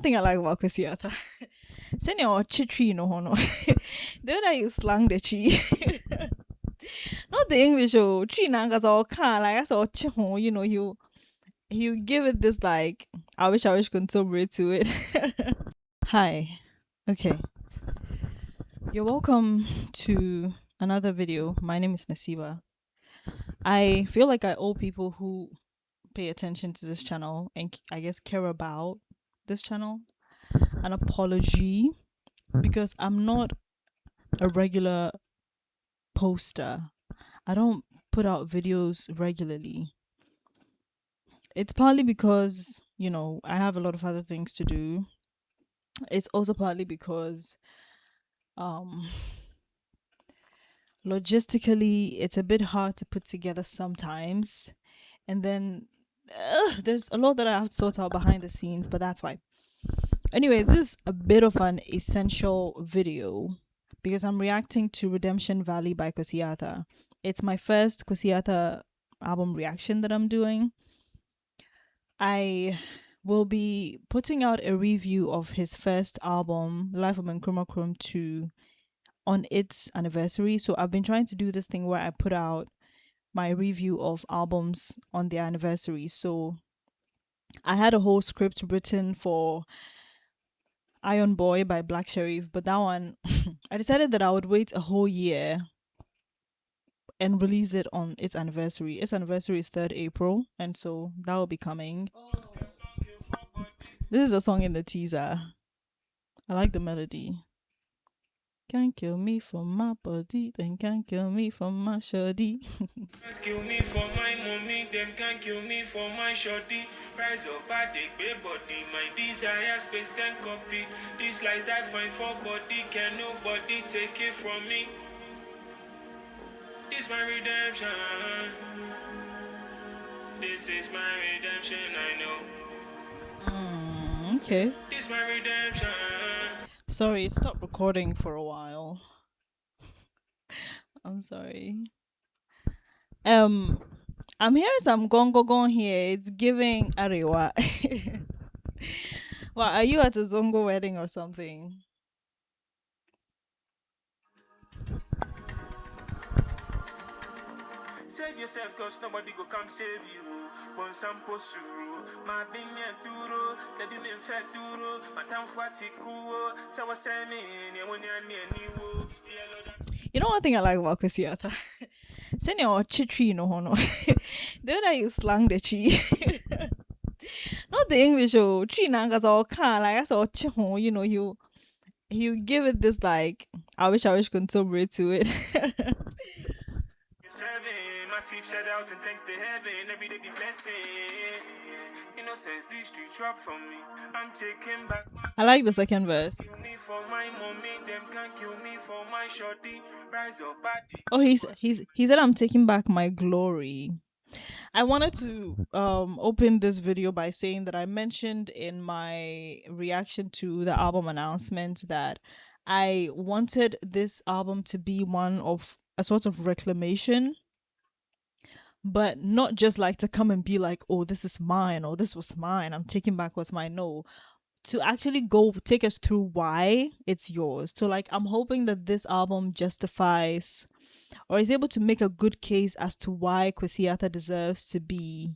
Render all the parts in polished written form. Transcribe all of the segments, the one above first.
one thing I like about Kwesi. Send your tree no hono. The way that you slang the tree. Not the English tree nangas all can like that's all chiho, you give it this like I wish contemporary to it. Hi. Okay. You're welcome to another video. My name is Nasiba. I feel like I owe people who pay attention to this channel and I guess care about this channel an apology because I'm not a regular poster. I don't put out videos regularly. It's partly because, I have a lot of other things to do. It's also partly because logistically it's a bit hard to put together sometimes. And then there's a lot that I have to sort out behind the scenes, but that's why. Anyways, this is a bit of an essential video because I'm reacting to Redemption Valley by Kwesi. It's my first Kwesi album reaction that I'm doing. I will be putting out a review of his first album, Life of Nkrumah Chrome 2, on its anniversary. So I've been trying to do this thing where I put out my review of albums on their anniversary. So I had a whole script written for Iron Boy by Black Sherif, but that one I decided that I would wait a whole year and release it on its anniversary. Its anniversary is 3rd April, and so that will be coming. This is the song in the teaser. I like the melody. Can't kill me for my body, then can't kill me for my shoddy. Can't kill me for my mommy, them can't kill me for my shorty. Rise up, bad big body, my desire space then copy. This light I find for body, can nobody take it from me. This my redemption. This is my redemption, I know. Okay. This my redemption. Sorry, it stopped recording for a while. I'm sorry. I'm hearing some gongo here. It's giving Arewa. Well, are you at a Zongo wedding or something? Save yourself, cause nobody go come save you. Bon sampo suru, ma binya duro, let him in fat duro, ma tamfati kuo, so was saying, niwo. You know one thing I like about Kwesi. Send your tree no hono. The way that you slang the tree. Not the English tree nangas all can like that's all chiho, you give it this like I wish contemporary to it. Serving massive shout outs and thanks to heaven, every day be blessing. Innocence, these streets drop from me. I'm taking back my. I like the second verse. Kill me for my mommy, them can't kill me for my shorty. Rise up, body. Oh, he said I'm taking back my glory. I wanted to open this video by saying that I mentioned in my reaction to the album announcement that I wanted this album to be one of a sort of reclamation, but not just like to come and be like, oh, this is mine or this was mine, I'm taking back what's mine. No, to actually go take us through why it's yours. So like I'm hoping that this album justifies or is able to make a good case as to why Kwesi deserves to be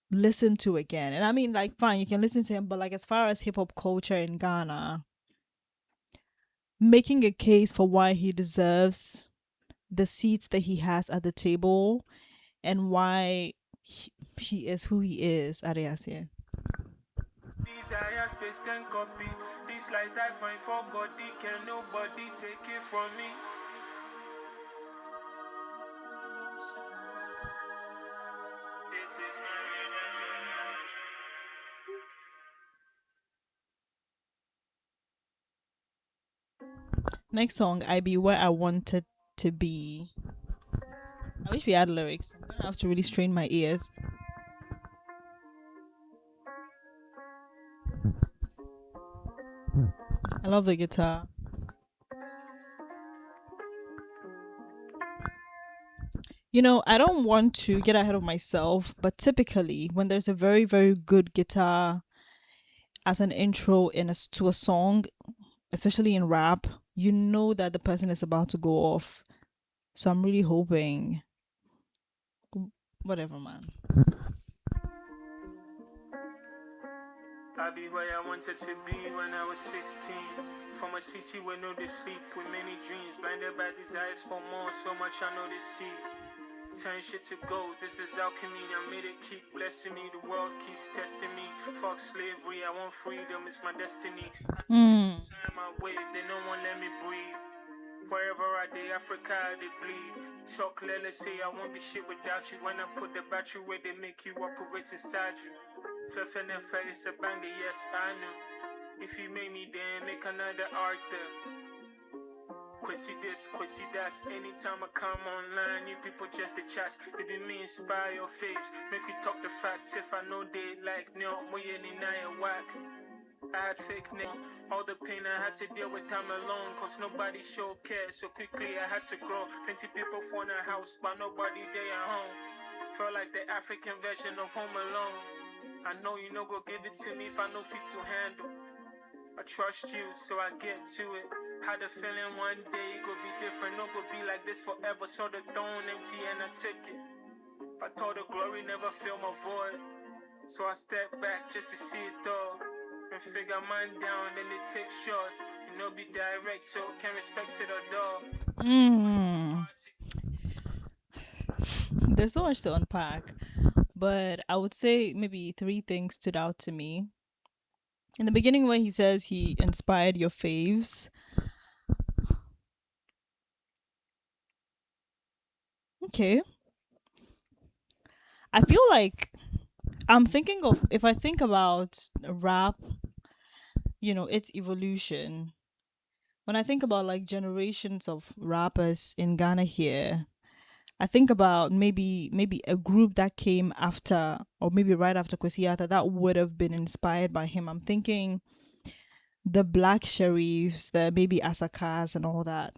listened to again. And I mean, like, fine, you can listen to him, but like as far as hip hop culture in Ghana, making a case for why he deserves the seats that he has at the table and why he is who he is. Ariasia. Desire space then copy. This light I find for body, can nobody take it from me. This is my redemption. Next song, I Be Where I Wanted to Be. I wish we had lyrics. I'm gonna have to really strain my ears. I love the guitar. I don't want to get ahead of myself, but typically when there's a very, very good guitar as an intro to a song, especially in rap, you know that the person is about to go off. So I'm really hoping, whatever, man. I be where I wanted to be when I was 16. From a city where no they sleep with many dreams. Blinded by desires for more, so much I know they see. Turn shit to gold, this is alchemy. I made it keep blessing me. The world keeps testing me. Fuck slavery, I want freedom, it's my destiny. I took Mm. shit inside my way, they no one let me breathe. Wherever I day, Africa, they bleed. You talk, let's say I won't be shit without you. When I put the battery where they make you operate inside you. FNF is a banger, yes, I knew. If you make me, then make another Arthur. Kwesi this, Kwesi that. Anytime I come online, you people just the chat. It be me inspire your faves. Make you talk the facts. If I know they like no, more any night whack. I had fake name, all the pain I had to deal with time alone. Cause nobody showed care, so quickly I had to grow. Plenty people for a house, but nobody there at home. Felt like the African version of Home Alone. I know you no go give it to me if I know fit to handle. I trust you, so I get to it. Had a feeling one day it could be different, no go be like this forever. Saw the throne empty and I took it. I thought the glory never filled my void, so I stepped back just to see it all. And figure mine down, then they take shots. You know, be direct, so can respect it or dog. Mm. There's so much to unpack, but I would say maybe three things stood out to me. In the beginning, where he says he inspired your faves. Okay. I feel like I'm thinking of, if I think about rap, its evolution. When I think about like generations of rappers in Ghana here, I think about maybe a group that came after, or maybe right after Kwesi that would have been inspired by him. I'm thinking the Black Sheriffs, the maybe Asakas and all that.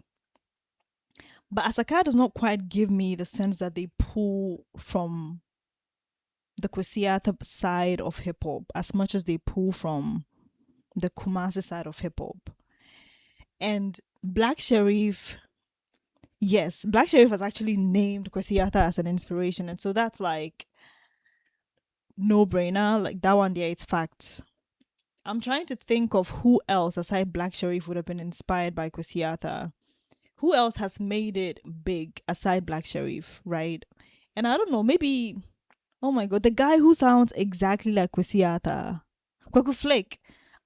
But Asaka does not quite give me the sense that they pull from the Kwesiata side of hip hop as much as they pull from the Kumasi side of hip hop. And Black Sheriff, yes, Black Sheriff has actually named Kwesiata as an inspiration. And so that's like no brainer. Like that one there, it's facts. I'm trying to think of who else aside Black Sheriff would have been inspired by Kwesiata. Who else has made it big aside Black Sheriff, right? And I don't know, maybe, oh my god, the guy who sounds exactly like Kwesiata. Kweku Flake.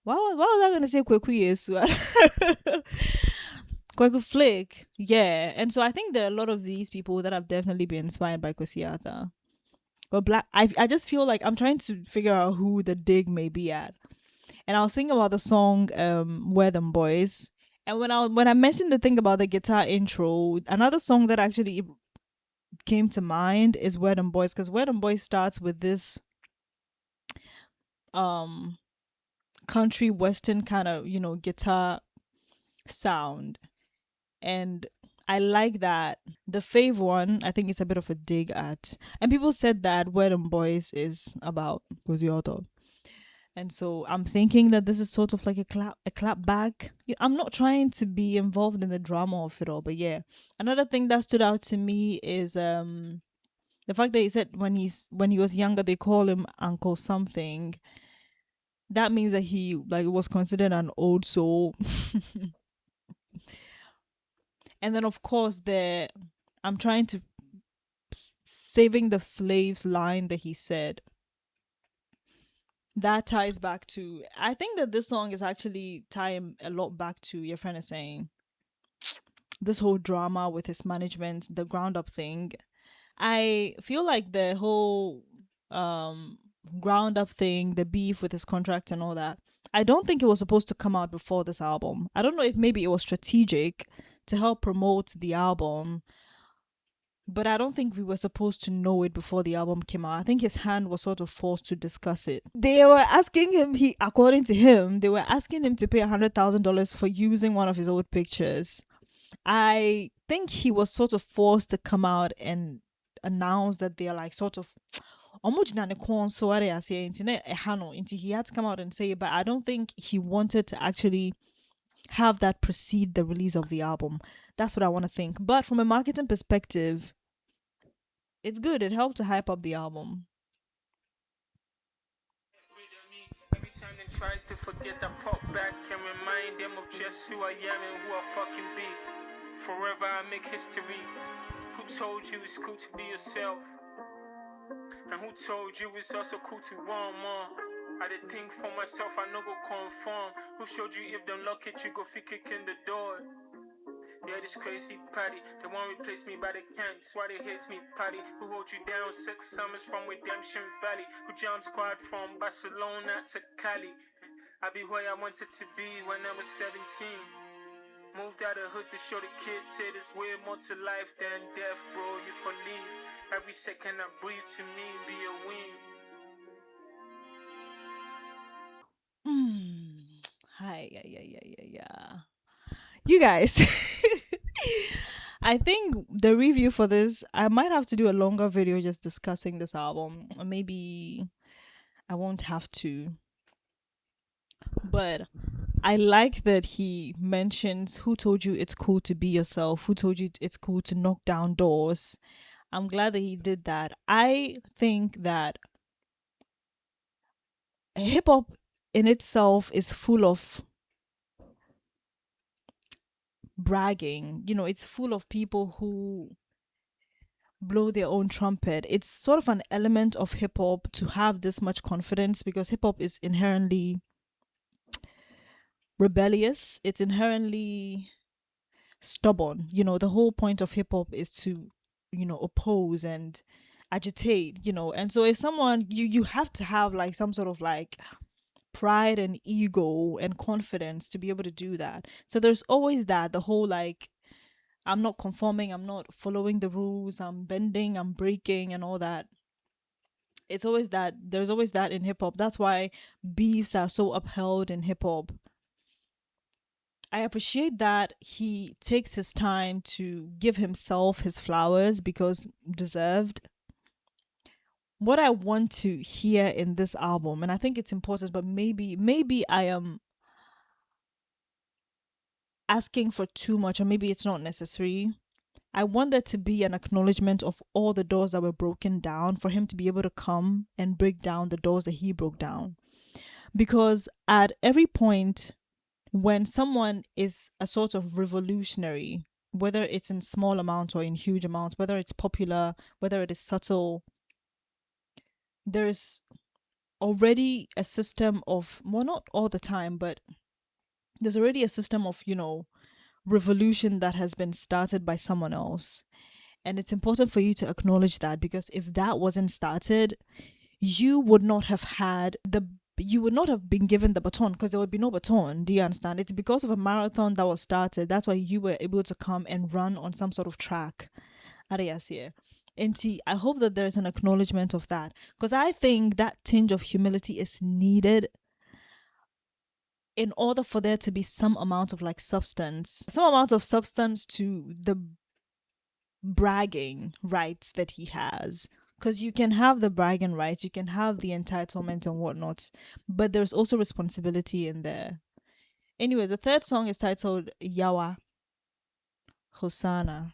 Why was I gonna say Kweku Yesu? Kweku Flake. Yeah. And so I think there are a lot of these people that have definitely been inspired by Kwesiata. But I just feel like I'm trying to figure out who the dig may be at. And I was thinking about the song Where Them Boys. And when I mentioned the thing about the guitar intro, another song that actually came to mind is Where Them Boys, because Where Them Boys starts with this um country western kind of, guitar sound. And I like that. The Fave one, I think it's a bit of a dig at. And people said that Where Them Boys is about Kozioto. And so I'm thinking that this is sort of like a clap back. I'm not trying to be involved in the drama of it all, but yeah. Another thing that stood out to me is the fact that he said when he was younger they call him Uncle something. That means that he like was considered an old soul. And then of course I'm trying to saving the slaves line that he said, that ties back to, I think that this song is actually tying a lot back to your friend is saying this whole drama with his management, the ground up thing. I feel like the whole um ground up thing, the beef with his contract and all that, I don't think it was supposed to come out before this album. I don't know if maybe it was strategic to help promote the album, but I don't think we were supposed to know it before the album came out. I think his hand was sort of forced to discuss it. They were asking him, according to him, they were asking him to pay $100,000 for using one of his old pictures. I think he was sort of forced to come out and announced that they are like sort of ɔmo ne kɔn so what I say nti na ɛha no nti he had to come out and say it, but I don't think he wanted to actually have that precede the release of the album. That's what I want to think. But from a marketing perspective, it's good. It helped to hype up the album. Every time they try to forget, I pop back and remind them of just who I am and who I fucking be. Forever I make history. Who told you it's cool to be yourself? And who told you it's also cool to want more? I did think for myself, I no go conform. Who showed you if them lock it, you go fi kick in the door? Yeah, this crazy party. They won't replace me, but they can't. That's why they hate me, party. Who hold you down 6 summers from Redemption Valley? Who jump squad from Barcelona to Cali? I be where I wanted to be when I was 17. Moved out of hood to show the kids, say there's way more to life than death, bro. You for leave. Every second I breathe to me be a win. Hi, yeah. You guys, I think the review for this, I might have to do a longer video just discussing this album. Or maybe I won't have to. But I like that he mentions who told you it's cool to be yourself, who told you it's cool to knock down doors. I'm glad that he did that. I think that hip hop in itself is full of bragging. You know, it's full of people who blow their own trumpet. It's sort of an element of hip hop to have this much confidence because hip hop is inherently rebellious, it's inherently stubborn. You know, the whole point of hip hop is to, oppose and agitate, And so if someone you have to have like some sort of like pride and ego and confidence to be able to do that. So there's always that, the whole like I'm not conforming, I'm not following the rules, I'm bending, I'm breaking and all that. It's always that, there's always that in hip hop. That's why beefs are so upheld in hip hop. I appreciate that he takes his time to give himself his flowers because deserved. What I want to hear in this album, and I think it's important, but maybe I am asking for too much, or maybe it's not necessary. I want there to be an acknowledgement of all the doors that were broken down for him to be able to come and break down the doors that he broke down. Because at every point, when someone is a sort of revolutionary, whether it's in small amounts or in huge amounts, whether it's popular, whether it is subtle, there's already a system of, well, not all the time, but there's already a system of, revolution that has been started by someone else. And it's important for you to acknowledge that, because if that wasn't started, you would not have had you would not have been given the baton, because there would be no baton. Do you understand? It's because of a marathon that was started. That's why you were able to come and run on some sort of track. And I hope that there's an acknowledgement of that, because I think that tinge of humility is needed in order for there to be some amount of like substance, to the bragging rights that he has. Because you can have the bragging rights, you can have the entitlement and whatnot, but there's also responsibility in there. Anyways, the third song is titled Yawa Hosanna.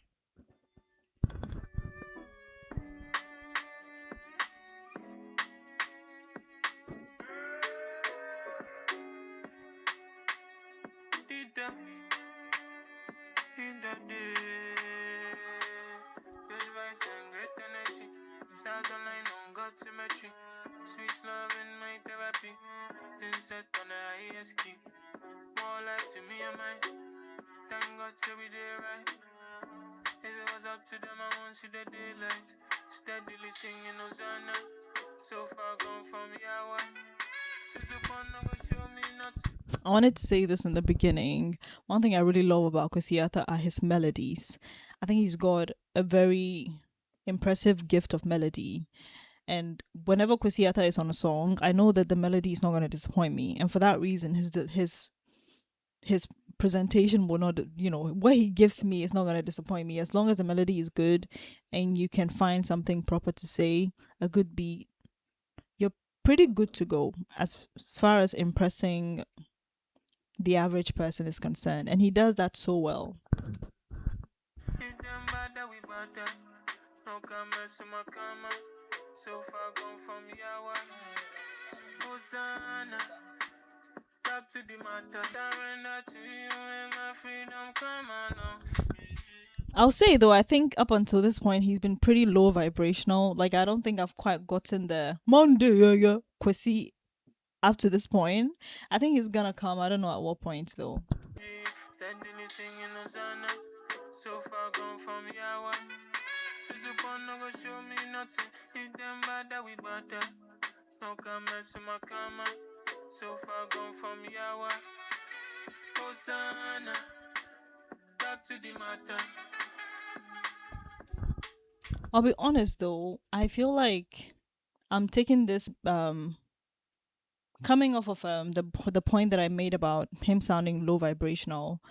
Stars online on God symmetry. Sweet love in my therapy. Then set on the highest key. More life to me and mine. Thank God till we did right. If it was up to them, I won't see the daylight. Steadily singing Hosanna. So far gone from Yahweh. Show me nuts. I wanted to say this in the beginning. One thing I really love about Kwesi are his melodies. I think he's got a very impressive gift of melody. And whenever Kwesi is on a song, I know that the melody is not going to disappoint me. And for that reason, his presentation will not, what he gives me is not going to disappoint me. As long as the melody is good and you can find something proper to say, a good beat, you're pretty good to go as far as impressing the average person is concerned. And he does that so well. If them bad that we bad, no comments in my comment. So far gone from Yawa. Hosanna, back to the matter. Surrender to you and my freedom. Come on now. I'll say though, I think up until this point he's been pretty low vibrational. Like I don't think I've quite gotten the Monday yeah Kwesi up to this point. I think he's gonna come. I don't know at what point though. Steadily singing Hosanna. So far gone from Yawa. So upon no go show me nothing. If them bad that we bad. No comments in my comment. So far gone from Yawa. Hosanna, back to the matter. I'll be honest though, I feel like I'm taking this coming off of the point that I made about him sounding low vibrational.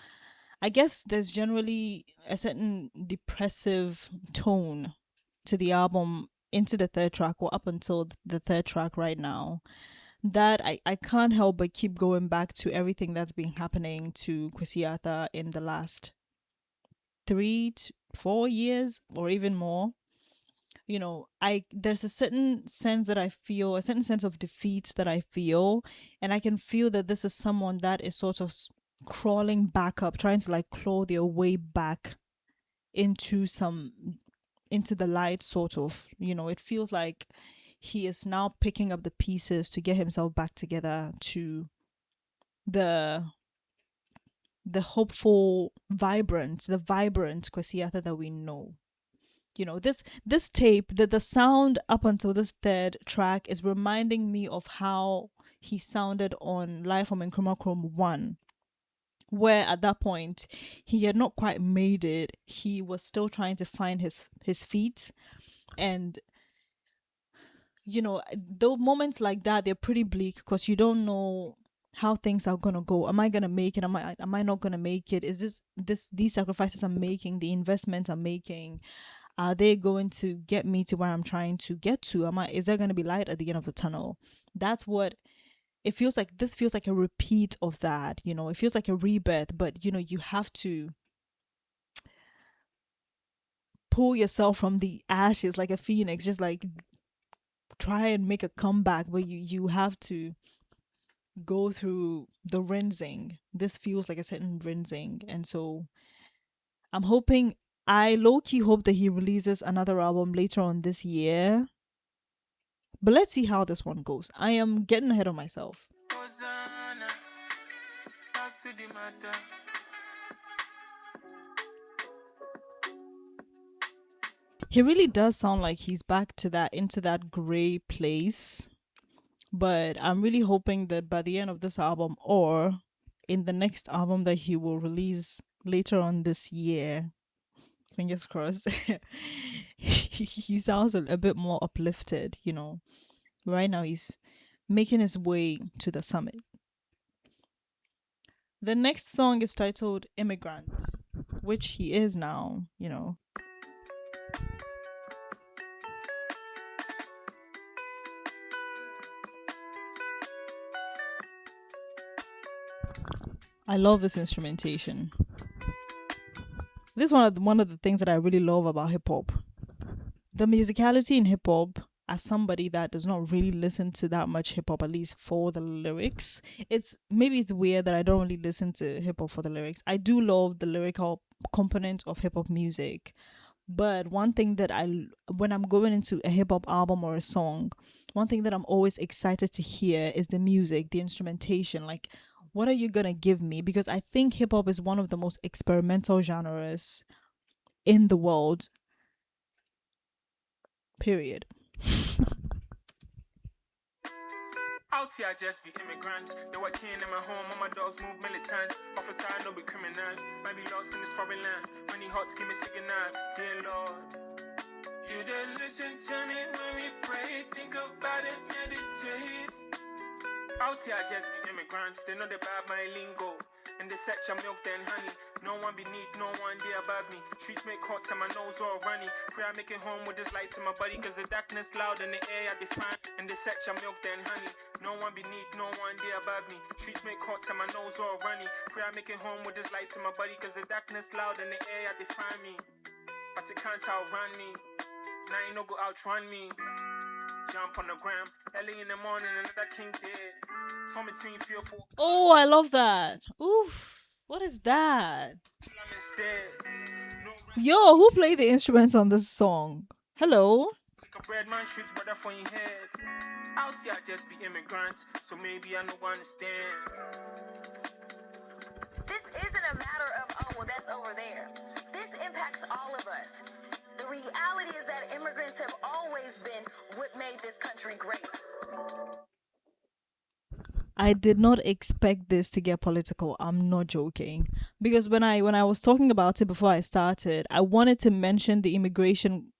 I guess there's generally a certain depressive tone to the album into the third track or up until the third track right now that I can't help but keep going back to everything that's been happening to Kwesiata in the last 3 to 4 years or even more. I there's a certain sense that I feel, a certain sense of defeat that I feel, and I can feel that this is someone that is sort of crawling back up, trying to like claw their way back into into the light, sort of. It feels like he is now picking up the pieces to get himself back together to the hopeful, the vibrant Kwesiata that we know. This tape, the sound up until this third track is reminding me of how he sounded on Live from Nkrumah Chrome 1, where at that point he had not quite made it. He was still trying to find his feet. And the moments like that, they're pretty bleak because you don't know how things are gonna go. Am I gonna make it? Am I not gonna make it? Is these sacrifices I'm making, the investments I'm making, are they going to get me to where I'm trying to get to? Is there going to be light at the end of the tunnel? That's what it feels like. This feels like a repeat of that. It feels like a rebirth, but you have to pull yourself from the ashes like a phoenix, just like try and make a comeback, but you have to go through the rinsing. This feels like a certain rinsing. And so I'm hoping, I low-key hope that he releases another album later on this year. But let's see how this one goes. I am getting ahead of myself. Hosanna, back to the matter. He really does sound like he's back to that, into that gray place. But I'm really hoping that by the end of this album or in the next album that he will release later on this year, fingers crossed, he sounds a bit more uplifted. Right now he's making his way to the summit. The next song is titled Immigrant, which he is now. I love this instrumentation. This is one of the things that I really love about hip hop. The musicality in hip hop, as somebody that does not really listen to that much hip hop, at least for the lyrics, it's weird that I don't really listen to hip hop for the lyrics. I do love the lyrical component of hip hop music. But one thing that when I'm going into a hip hop album or a song, one thing that I'm always excited to hear is the music, the instrumentation. Like, what are you gonna give me? Because I think hip hop is one of the most experimental genres in the world. Period. Out here, just be immigrants. They were king in my home, all my dogs move militant. Officer, I know be criminal. Might be lost in this foreign land. When he hot, give me signal. Dear Lord, you did listen to me when we pray. Think about it, meditate. Out here, just be immigrants. They know they bad my lingo. In the section, milk then honey. No one beneath, no one there above me. Streets make hot and my nose all runny. Pray I make it home with this lights in my body, cause the darkness loud in the air I define. In the section, milk then honey. No one beneath, no one there above me. Streets make hot and my nose all runny. Pray I make it home with this lights in my body, cause the darkness loud in the air I define me. But you can't outrun me. Now you no go outrun me. Jump on the gram, early in the morning, another king dead. Told me between fearful, Oh, I love that. Oof. What is that? I'm instead. No rest, Yo, who played the instruments on this song? Hello? like a bread man shoots brother for your head. Out here, I just be immigrant, so maybe I don't understand. This isn't a matter of, oh, well, that's over there. This impacts all of us. The reality is that immigrants have always been what made this country great. I did not expect this to get political. I'm not joking. Because when I was talking about it before I started, I wanted to mention the immigration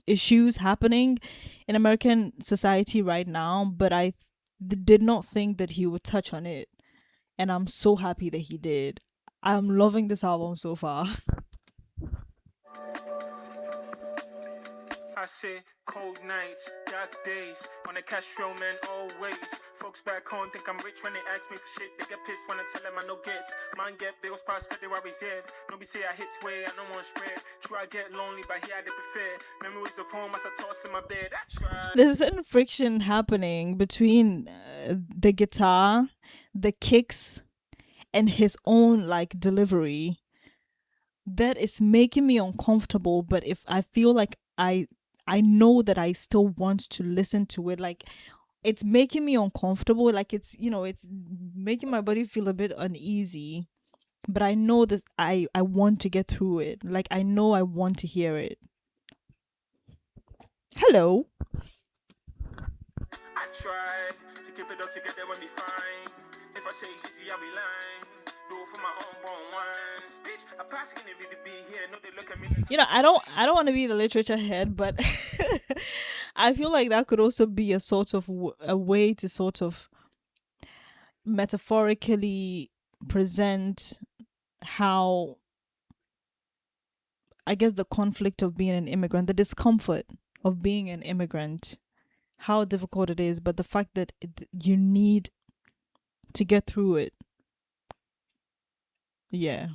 issues happening in American society right now, but did not think that he would touch on it. And I'm so happy that he did. I'm loving this album so far. I say cold nights, dark days, on the cash trail, man, always. Folks back home think I'm rich when they ask me for shit. They get pissed when I tell them I no get. Man get bills past Federal Reserve. Nobody say I hit way, I don't want spread. True, I get lonely, but here I did prefer. Memories of home as I toss in my bed. I try. There's a certain friction happening between the guitar, the kicks, and his own like delivery that is making me uncomfortable. But if I feel like I know that I still want to listen to it, like it's making me uncomfortable, like it's it's making my body feel a bit uneasy, but I know this, I want to get through it, like I know I want to hear it. Hello. I try to keep it all together when we fine. If I say it's easy, I'll be lying. Do it for my own born ones. Bitch, I pass in if you to be here. No, they look at me like I don't want to be the literature head, but I feel like that could also be a sort of a way to sort of metaphorically present how, I guess, the conflict of being an immigrant, the discomfort of being an immigrant, how difficult it is, but the fact that you need to get through it. Yeah.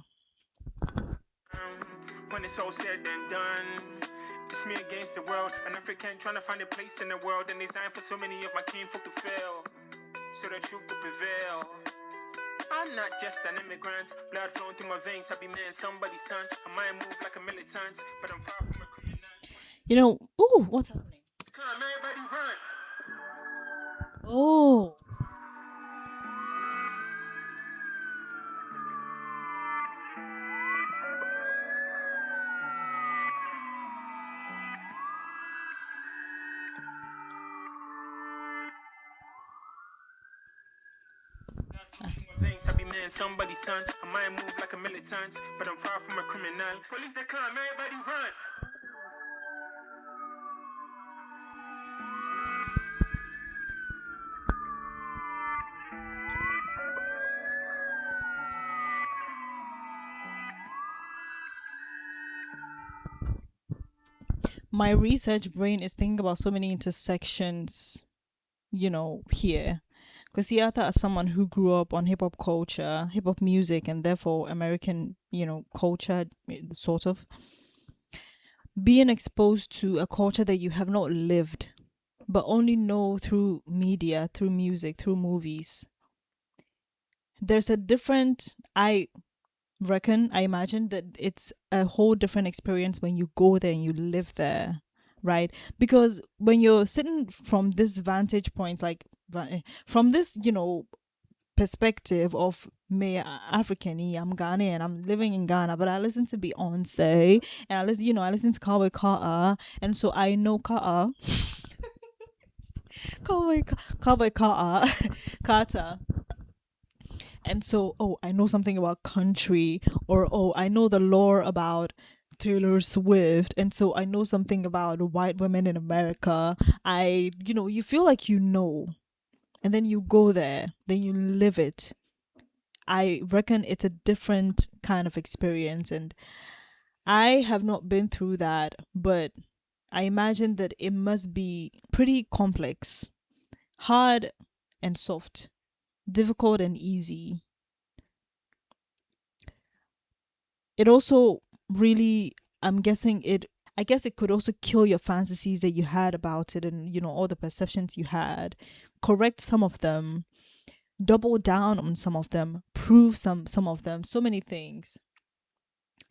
when it's all said and done. It's me against the world, an African trying to find a place in the world, and designed for so many of my kinfolk to fail, so the truth could prevail. I'm not just an immigrant, blood flowing through my veins. I be man, somebody's son. I might move like a militant, but I'm far from a criminal. Ooh, what's happening? Come, everybody run. Oh. Things I be man, somebody's son. I might move like a militant, but I'm far from a criminal. Police they come, everybody run. My research brain is thinking about so many intersections, here. Because Siata, as someone who grew up on hip hop culture, hip hop music, and therefore American, culture, sort of, being exposed to a culture that you have not lived, but only know through media, through music, through movies. There's a different, I imagine that it's a whole different experience when you go there and you live there, right? Because when you're sitting from this vantage point, like from this perspective of me African, I'm Ghanaian, I'm living in Ghana, but I listen to Beyonce, and I listen to Cowboy Carter, and so I know Carter. Cowboy Carter Carter. And so, I know something about country, or I know the lore about Taylor Swift, and so I know something about white women in America. You feel like and then you go there, then you live it. I reckon it's a different kind of experience. And I have not been through that, but I imagine that it must be pretty complex, hard and soft, difficult and easy. It also really, I'm guessing it, I guess it could also kill your fantasies that you had about it, and, all the perceptions you had, correct some of them, double down on some of them, prove some of them, so many things.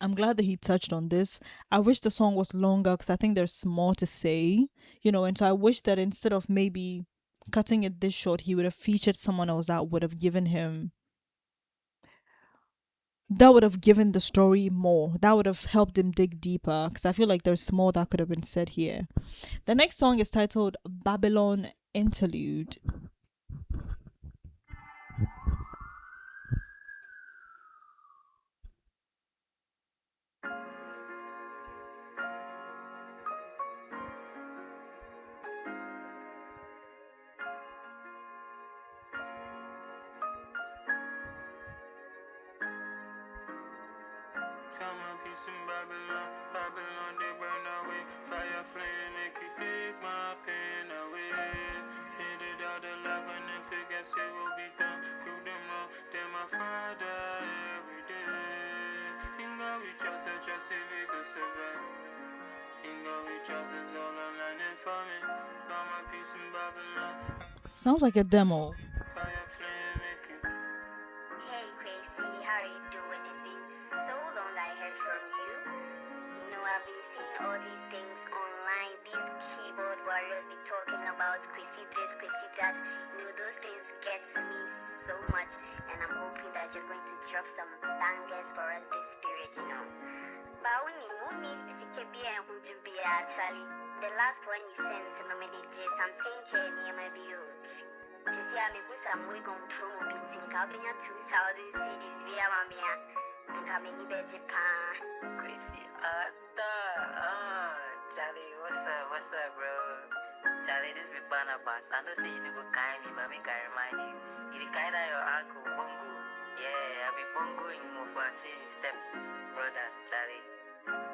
I'm glad that he touched on this. I wish the song was longer because I think there's more to say, and so I wish that instead of maybe cutting it this short, he would have featured someone else that would have given the story more. That would have helped him dig deeper because I feel like there's more that could have been said here. The next song is titled Babylon Interlude. Found my peace in Babylon, Babylon they burn away. Fire flame make you take my pain away. Needed all the love and then figure say will be done. Prove them wrong, they're my father every day. In God we trust if we could survive. In God we trust is all online for me. Found my peace in Babylon. Sounds like a demo. Fire flame make you. Hey, Kwesi, how are you doing? It's been so long that I heard from you. I've been seeing all these things online. These keyboard warriors be talking about Kwesi this, Kwesi that. Those things get to me so much, and I'm hoping that you're going to drop some bangers for us this period. But only CKB and Hujubi actually. The last one you sent to nominate some skincare near my views. Sisi amekusa mwiko mpromo binti nkabenya 2000 CDs via mamia nkameni beje pa Kwesi Charlie, what's up, bro? Charlie, this be Barnabas. I know say you go kind me, but make I remind you. You the kind of your uncle Bongo. Yeah, I be Bongo in more same step, brother, Charlie.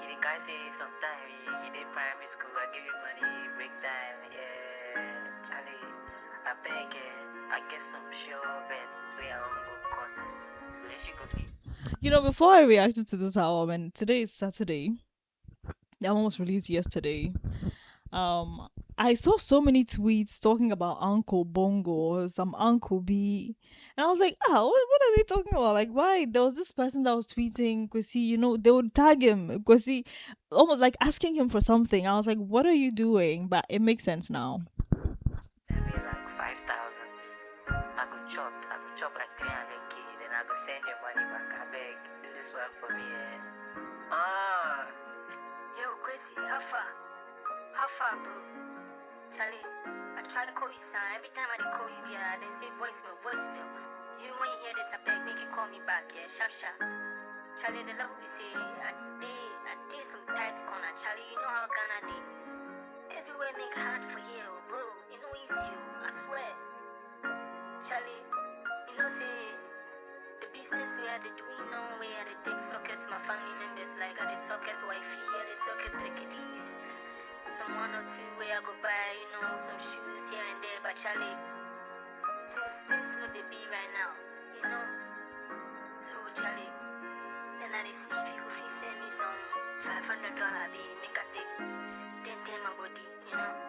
You the kind say sometime you did primary school, I give you money, break time, yeah, Charlie. I beg it, I get some sure bets where I won't go cost. So let you go be. Before I reacted to this album, and today is Saturday, the album was released yesterday. Um, I saw so many tweets talking about Uncle Bongo or some Uncle B, and I was like, what are they talking about? Like, why? There was this person that was tweeting Kwesi, they would tag him Kwesi, almost like asking him for something. I was like, what are you doing? But it makes sense now. That'd be like 5,000. I could chop like 300k, then I could send your money back. I beg, do this one for me, Yo, Kwesi, how far, bro? Charlie, I try to call you, son. Every time I call you, yeah, they say voicemail. You when you hear this, I beg, make you call me back, yeah, sharp. Charlie, the love we say, I did some tight corner. Charlie, you know how Ghana did. Everywhere make hard for you, bro. Easy, I swear. Charlie, say the business we had to do, we had to take sockets, my family members, like I did sockets wifey, I did sockets ladies. Some one or two where I go buy, some shoes here and there, but Charlie, since no the be right now, So Charlie, then I see if you send me some $500 be make a take, then my body,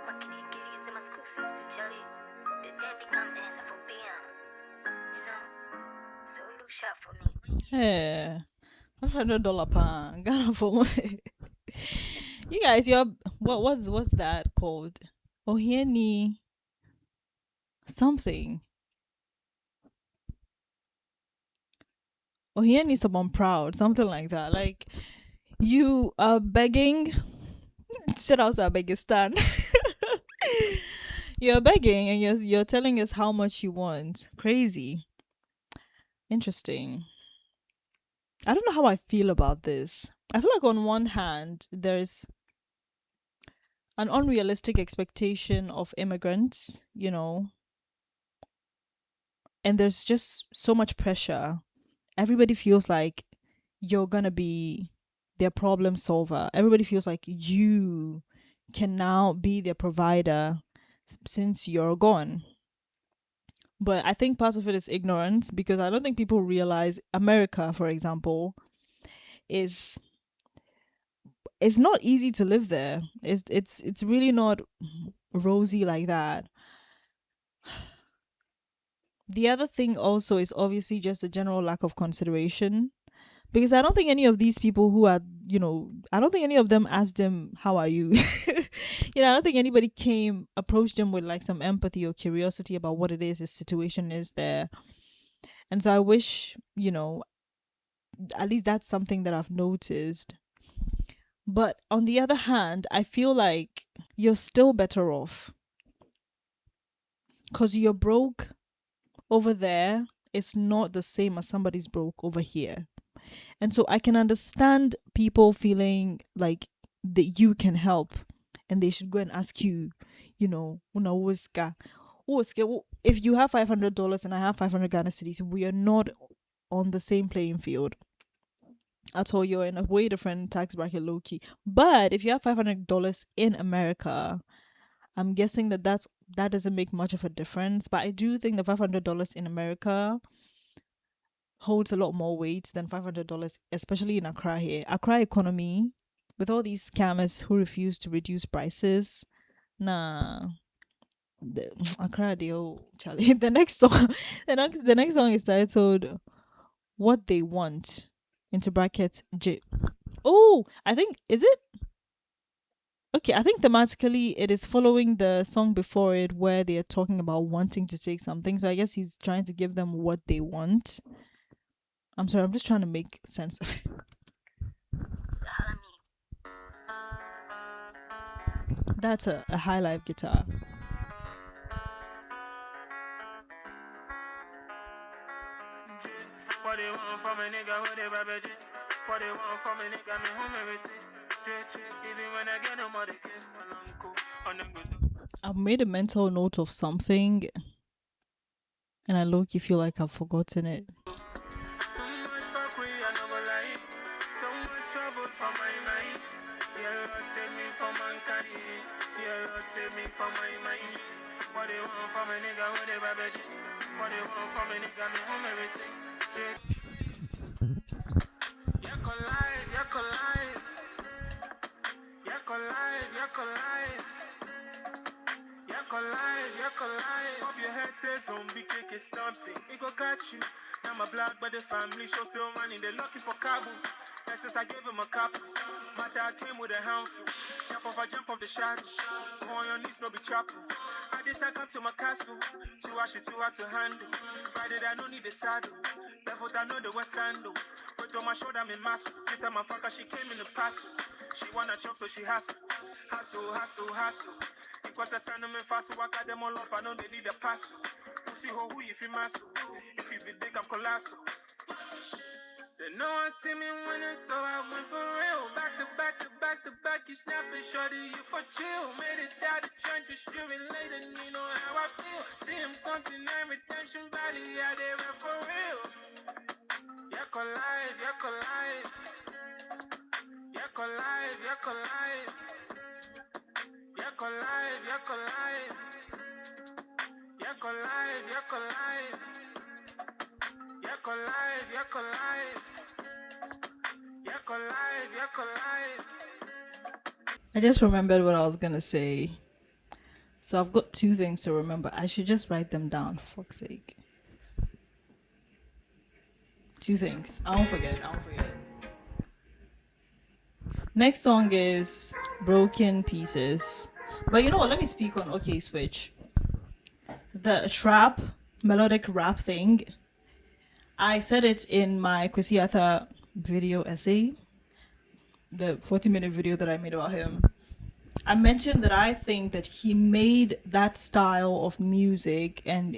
my kitty, send my school fees to Charlie. The day become end for being, so look sharp for me. Hey, $500 pan Ghana for you guys. What's that called? Ohieni something. Ohieni someone proud, something like that. Like you are begging. Shout out to Uzbekistan. You're begging and you're telling us how much you want. Crazy. Interesting. I don't know how I feel about this. I feel like on one hand, there's an unrealistic expectation of immigrants, and there's just so much pressure. everybody feels like you're gonna be their problem solver. Everybody feels like you can now be their provider since you're gone. But I think part of it is ignorance, because I don't think people realize America, for example, is it's not easy to live there. It's really not rosy like that. The other thing also is obviously just a general lack of consideration, because I don't think any of these people who are, I don't think any of them asked them, how are you? I don't think anybody approached them with like some empathy or curiosity about what it is his situation is there. And so I wish, at least that's something that I've noticed. But on the other hand, I feel like you're still better off, because you're broke over there. It's not the same as somebody's broke over here. And so I can understand people feeling like that you can help and they should go and ask you, una wuska. If you have $500 and I have 500 Ghana cities, we are not on the same playing field at all. You're in a way different tax bracket, low key. But if you have $500 in America, I'm guessing that that doesn't make much of a difference. But I do think the $500 in America holds a lot more weight than $500, especially in Accra here. Accra economy, with all these scammers who refuse to reduce prices. Nah, Accra deal, Charlie. The next song, the next song is titled "What They Want." Into bracket J. Oh, I think is it okay? I think thematically it is following the song before it, where they are talking about wanting to take something. So I guess he's trying to give them what they want. I'm sorry, I'm just trying to make sense. That's a high life guitar. What they want from a nigga, what they baby. What they want from a nigga, me home everything. Even when I get no more, they kiss my uncle. On the good. I've made a mental note of something and I low-key feel like I've forgotten it. So much fuck we, I know what I eat. So much trouble for my mind. Yeah, Lord save me from mankind. Yeah, Lord save me from my mind. What they want from a nigga, what they baby. What they want from a nigga, me home everything. Yeah, collide, yeah, collide. Yeah, collide, yeah, collide. Yeah, collide, yeah, collide. Up your head says zombie cake is stomping. It go catch you. Now my black, but the family show still running. They're looking for Kabul. Since I gave him a couple. Matter I came with a handful. Jump off the shadow. Go on your knees, no be chapel. I just I come to my castle. Too ashy, too hard to handle. Ride it, I don't need the saddle. Barefoot, I know the West sandals. Weight on my shoulder, me muscle. Get my fucker, she came in the parcel. She wanna chop, so she hustle. Hustle, hustle, hustle. Because I stand them in fast, so I got them all off. I know they need a pass. You see who if you muscle. If you be big, I'm colossal. They know I see me winning, so I went for real. Back to back to back to back, you snapping, shorty, you for chill. Made it out the trenches, you related, you know how I feel. See him continent, redemption body, yeah, they rap for real. Yeah, collide, yeah, collide. Yeah, collide, yeah, collide. Yeah, collide, yeah, collide. Yeah, collide, yeah, collide. Yeah, collide, yeah, collide. Yeah, collide, yeah, collide. I just remembered what I was gonna say. So I've got two things to remember. I should just write them down, for fuck's sake. Two things. I won't forget. Next song is Broken Pieces. But you know what? Let me speak on OK Switch. The trap, melodic rap thing. I said it in my Kwesi video essay, the 40-minute video that I made about him. I mentioned that I think that he made that style of music, and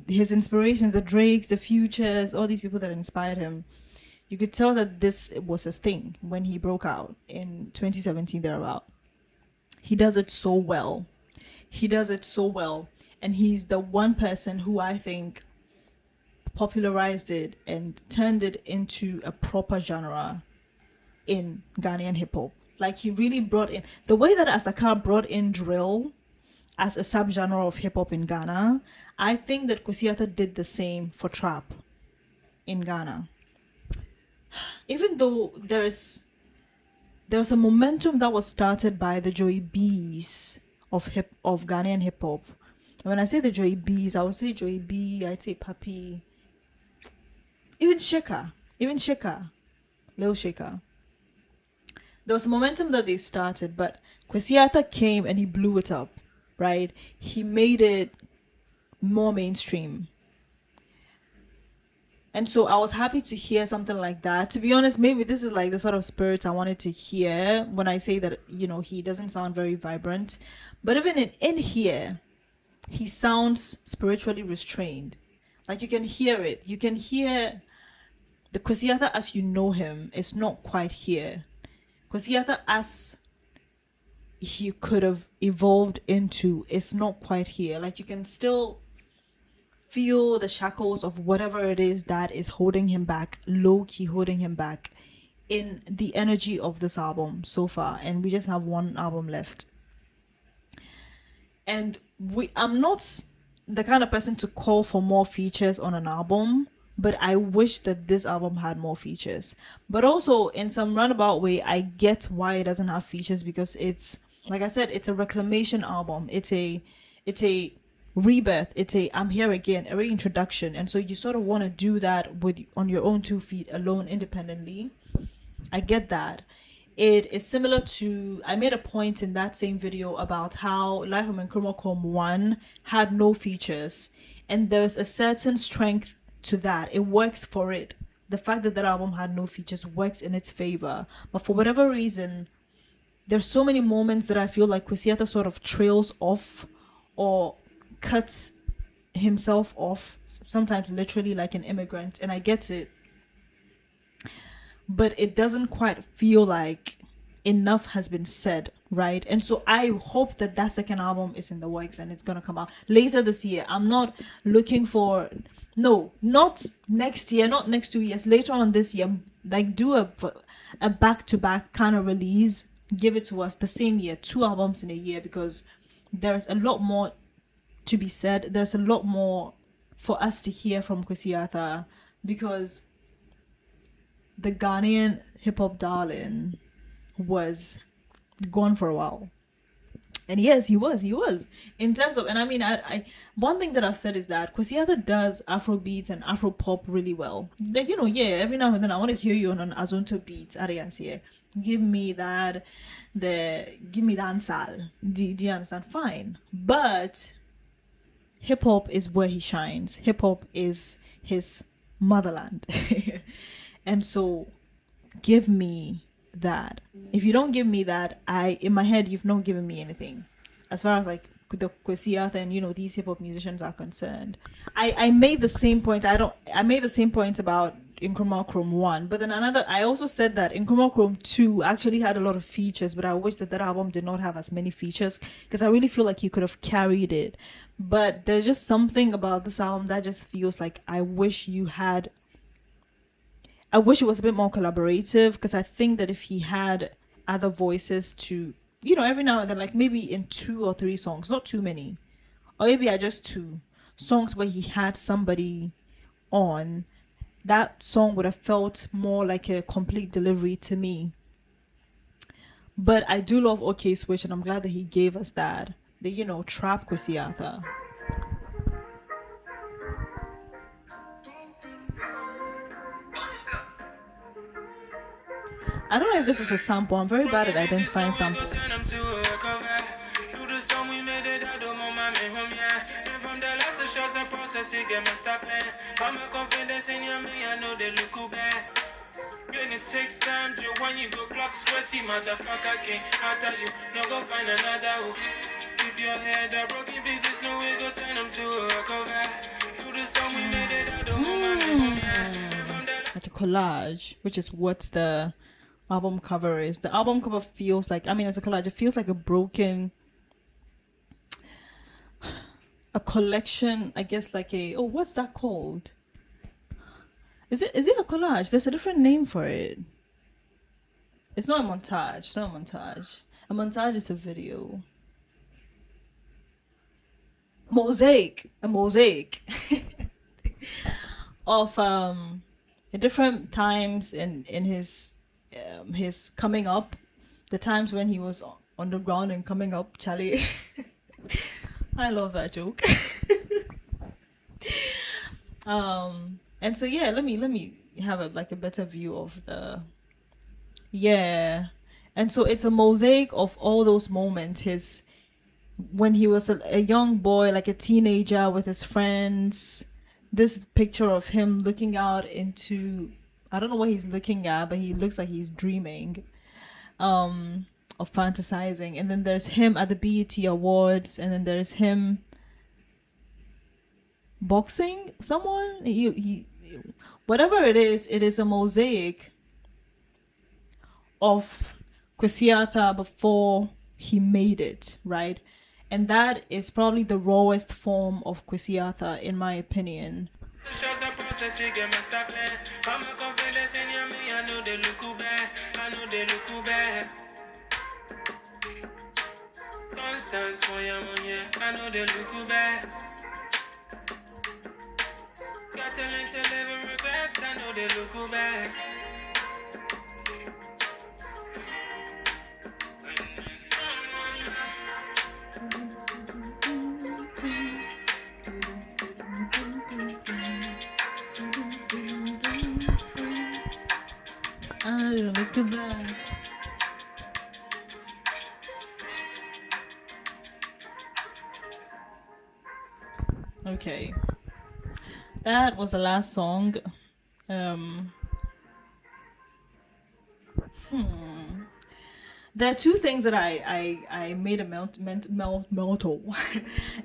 his inspirations, the Drakes, the Futures, all these people that inspired him. You could tell that this was his thing when he broke out in 2017 thereabout. He does it so well. And he's the one person who I think popularized it and turned it into a proper genre in Ghanaian hip hop. Like he really brought in the way that Asaka brought in drill as a subgenre of hip hop in Ghana. I think that Kwesi did the same for trap in Ghana. Even though there's a momentum that was started by the Joey B's of Ghanaian hip hop. When I say the Joey B's, I would say Joey B, I'd say Papi, even Sheka, Lil Sheka. There was a momentum that they started, but Kwesi came and he blew it up, right? He made it more mainstream. And so I was happy to hear something like that. To be honest, maybe this is like the sort of spirit I wanted to hear when I say that, he doesn't sound very vibrant. But even in here, he sounds spiritually restrained. Like you can hear it. You can hear the Kwesi as you know him is not quite here. Kwesi as he could have evolved into is not quite here. Like you can still feel the shackles of whatever it is that is holding him back, low-key holding him back in the energy of this album so far. And we just have one album left. And I'm not the kind of person to call for more features on an album, but I wish that this album had more features. But also, in some roundabout way, I get why it doesn't have features, because it's, like I said, it's a reclamation album. It's a rebirth. It's a I'm here again, a reintroduction. And so you sort of want to do that on your own 2 feet alone, independently. I get that. It is similar to, I made a point in that same video about how Life of Nkrumah 1 had no features, and there's a certain strength to that. It works for it. The fact that album had no features works in its favor. But for whatever reason, there's so many moments that I feel like Kwesi sort of trails off or cuts himself off, sometimes literally like an immigrant, and I get it. But it doesn't quite feel like enough has been said, right? And so I hope that second album is in the works and it's gonna come out later this year. I'm not looking for, no, not next year, not next 2 years, later on this year. Like do a back-to-back kind of release, give it to us the same year, 2 albums in a year, because there's a lot more to be said. There's a lot more for us to hear from Kwesi, because the Ghanaian hip-hop darling was gone for a while. And yes, he was in terms of, and I mean, I one thing that I've said is that Kwesi does Afrobeats and Afro pop really well. Like, every now and then I want to hear you on an Azonto beat. Here, give me that dancehall. Do you understand? Fine, but hip hop is where he shines. Hip hop is his motherland. And so give me that. If you don't give me that, in my head, you've not given me anything. As far as like the Kwesi and these hip hop musicians are concerned. I made the same point. I made the same point about Nkrumah 1, but then I also said that Nkrumah 2 actually had a lot of features, but I wish that album did not have as many features, because I really feel like he could have carried it. But there's just something about this album that just feels like I wish it was a bit more collaborative, because I think that if he had other voices to, every now and then, like maybe in 2 or 3 songs, not too many, or maybe just 2 songs where he had somebody on, that song would have felt more like a complete delivery to me. But I do love OK Switch, and I'm glad that he gave us that. The, trap Kwesi. I don't know if this is a sample. I'm very bad at identifying samples. It takes time, Joe, when you go clock Kwesi, motherfucker king. I tell you, no go find another. Keep your head up, broken pieces, no way go turn them to a cover. Do the storm, we made it out of home, like a collage, which is what the album cover is. The album cover feels like, as a collage, it feels like a collection, I guess, like what's that called? Is it a collage? There's a different name for it. It's not a montage. It's not a montage. A montage is a video. Mosaic. A mosaic of different times in his coming up, the times when he was on the ground and coming up, Charlie. I love that joke. And so yeah, let me have a better view of the yeah. And so it's a mosaic of all those moments. His when he was a young boy, like a teenager with his friends. This picture of him looking out into, I don't know what he's looking at, but he looks like he's dreaming, of fantasizing. And then there's him at the BET Awards, and then there's him boxing someone. He whatever it is a mosaic of Kwesi before he made it, right? And that is probably the rawest form of Kwesi in my opinion. So shows the process, you get master plan. I'm a confidence in your me, I know they look bad. I know they look bad. Constant for your money, I know they look bad. Got to learn to live in regrets, I know they look bad. Look back. Okay, that was the last song. Um, there are two things that I made a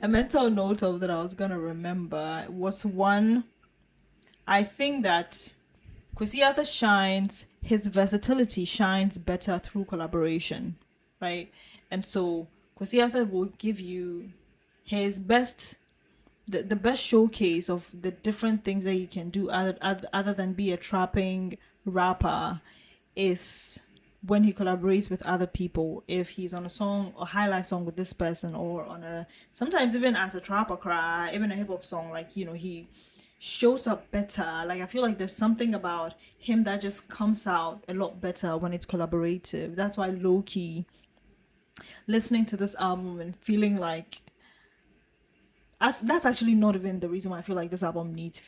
a mental note of that I was gonna remember. Was one, I think that Kwesi shines, his versatility shines better through collaboration, right? And so Kwesi will give you his best, the best showcase of the different things that you can do other than be a trapping rapper is when he collaborates with other people. If he's on a song or high life song with this person, or on a, sometimes even as a trapper cry, even a hip hop song, like, you know, he shows up better. Like, I feel like there's something about him that just comes out a lot better when it's collaborative. That's why low key listening to this album and feeling like, that's actually not even the reason why I feel like this album needs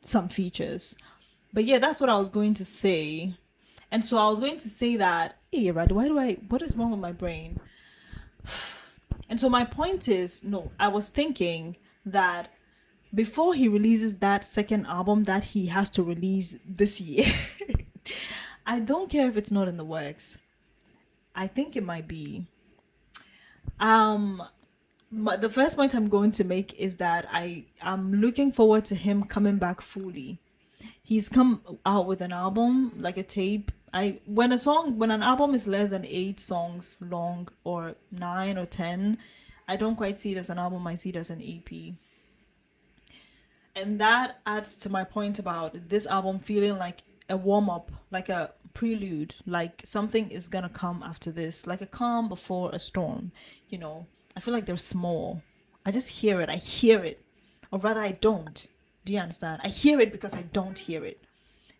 some features. But yeah, that's what I was going to say. And so I was going to say that, hey, right, what is wrong with my brain? And so my point is, no, I was thinking that before he releases that second album that he has to release this year, I don't care if it's not in the works. I think it might be. The first point I'm going to make is that I'm looking forward to him coming back fully. He's come out with an album, like a tape. When an album is less than 8 songs long, or 9 or 10, I don't quite see it as an album. I see it as an EP. And that adds to my point about this album feeling like a warm up, like a prelude, like something is gonna come after this, like a calm before a storm. You know, I feel like there's more. I just hear it. I hear it, or rather, I don't. Do you understand? I hear it because I don't hear it.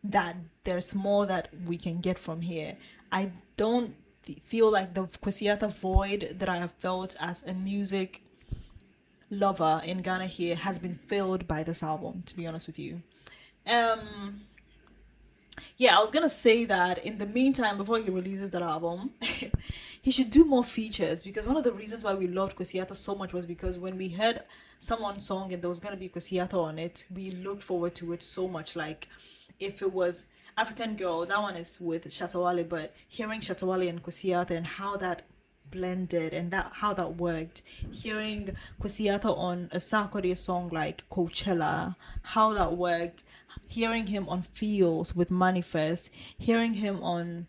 That there's more that we can get from here. I don't feel like the Kwesi void that I have felt as a music lover in Ghana here has been filled by this album, to be honest with you. Yeah, I was gonna say that in the meantime, before he releases that album, he should do more features, because one of the reasons why we loved Kwesi so much was because when we heard someone's song and there was gonna be Kwesi on it, we looked forward to it so much. Like, if it was African Girl, that one is with Shatawale, but hearing Shatawale and Kwesi and how that blended and that how that worked, hearing Kwesi on a Sarkodie song like Coachella, how that worked, hearing him on Feels with Manifest, hearing him on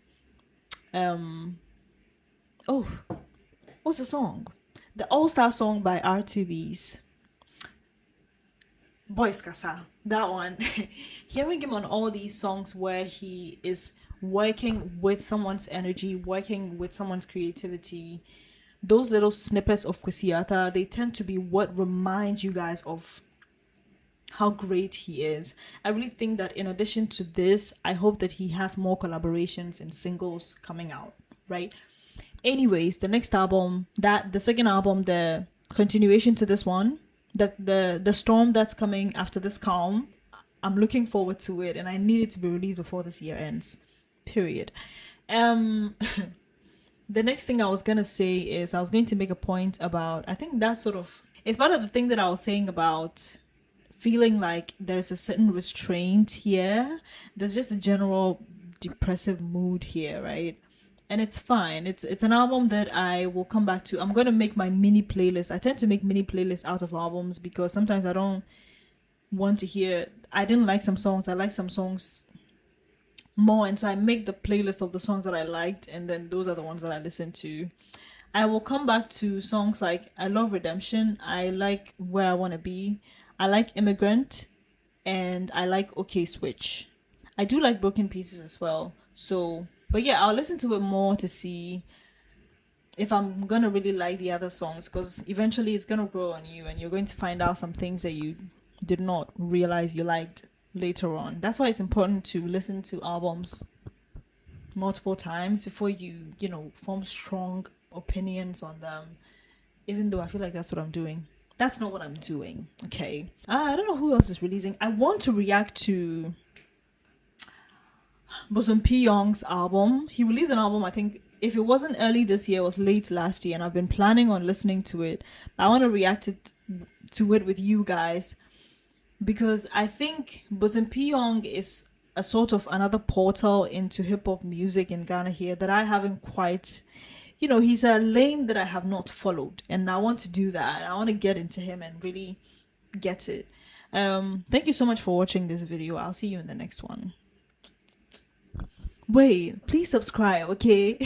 oh, what's the song, the All Star song by R2B's, Boys Casa, that one. Hearing him on all these songs where he is working with someone's energy, working with someone's creativity, those little snippets of Kwesi, they tend to be what reminds you guys of how great he is. I really think that in addition to this, I hope that he has more collaborations and singles coming out, right? Anyways, the next album, that the second album, the continuation to this one, the storm that's coming after this calm, I'm looking forward to it and I need it to be released before this year ends. Period. Um the next thing I was gonna say is I was going to make a point about, I think that sort of, it's part of the thing that I was saying about feeling like there's a certain restraint here. There's just a general depressive mood here, right? And it's fine. It's an album that I will come back to. I'm gonna make my mini playlist. I tend to make mini playlists out of albums because sometimes I don't want to hear. I didn't like some songs. I like some songs more, and so I make the playlist of the songs that I liked, and then those are the ones that I listen to. I will come back to songs like I love Redemption. I like Where I Wanna Be. I like Immigrant, and I like OK Switch. I do like Broken Pieces as well. So, but yeah, I'll listen to it more to see if I'm gonna really like the other songs because eventually it's gonna grow on you and you're going to find out some things that you did not realize you liked later on. That's why it's important to listen to albums multiple times before you form strong opinions on them. Even though I feel like that's what I'm doing. That's not what I'm doing. Okay. I don't know who else is releasing. I want to react to Bosom P Young's album. He released an album, I think, if it wasn't early this year, it was late last year, and I've been planning on listening to it. I want to react to it with you guys because I think Bosom P Young is a sort of another portal into hip hop music in Ghana here that I haven't quite. He's a lane that I have not followed, and I want to do that. I want to get into him and really get it. Thank you so much for watching this video. I'll see you in the next one. Wait, please subscribe, okay?